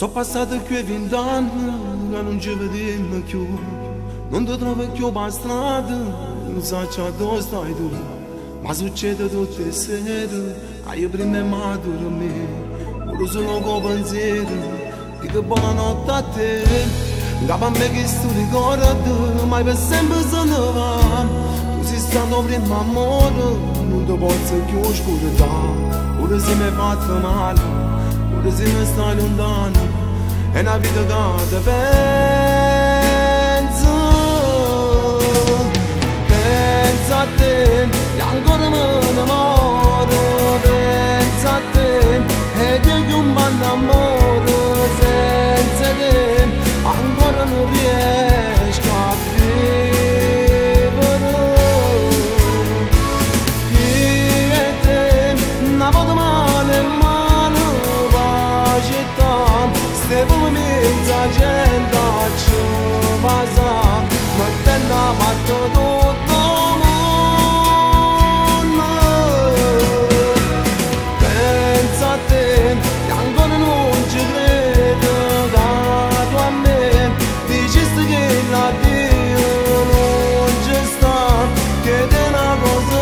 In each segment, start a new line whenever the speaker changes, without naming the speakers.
So passato qui 20 anni che non ci vediamo più, non ti trovo più per strada, non so dove stai tu, ma succede tutte le sere, che io prima e maturo me, pure solo con pensiero, dico buonanotte a te, capo a me che sto ricordo, ma per sempre se ne va, tu sei stato prima amore, non ti posso più scordare, pure se mi hai fatto male. Pure se mi stai lontano, è una vita che ti penso a te, e ancora me ne muore, penso a te, e di un bando amore, senza te, ancora non riesco a vivere. Io e te, una volta male, Stevo mezza gente ci passa, mettendo a matto tutto mondo. Penso a te, e ancora non ci credo, che tu a me dicesti che l'addio non ci sta, che è una cosa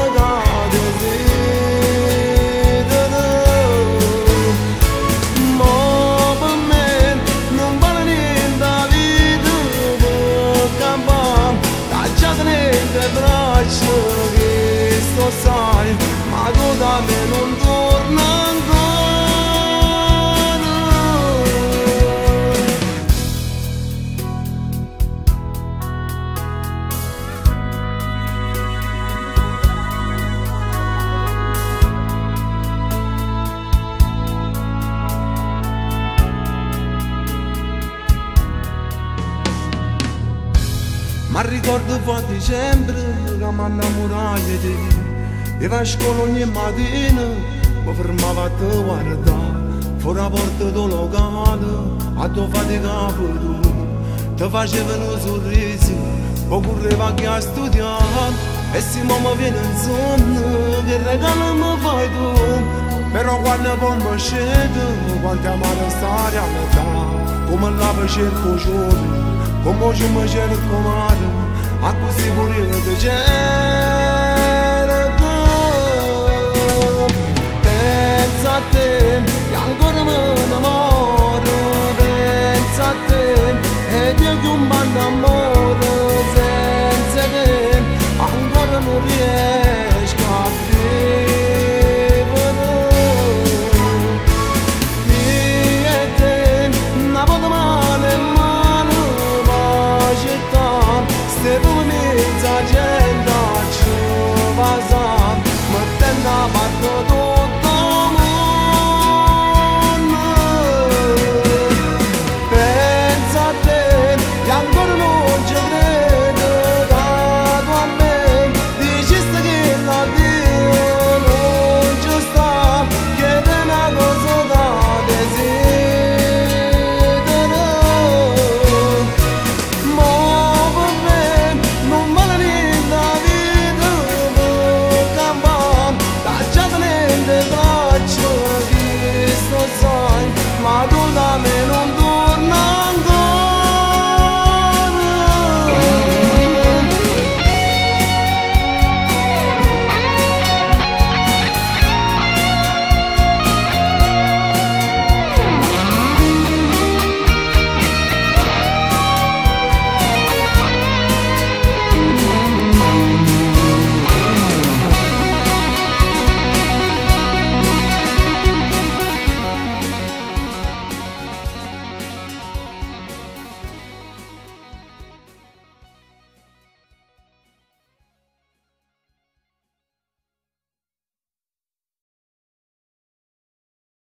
che desidero. Braccio che sto sai, ma tu da me non torna Ma ricordo fu a dicembre che mi innamorai di te. Io a scuola ogni mattina mi fermavo a te guardare, fuori la porta del locale, a tu fatica per tu. Ti facevano sorrisi, poi correva anche a studiare, e se mi viene in sonno, che regalo mi fai tu? Però quando poi mi scende, quanto amare stare a metà, come la cerco giorni, come oggi mi cerco male, a così pure io ti cerco. Penso a te,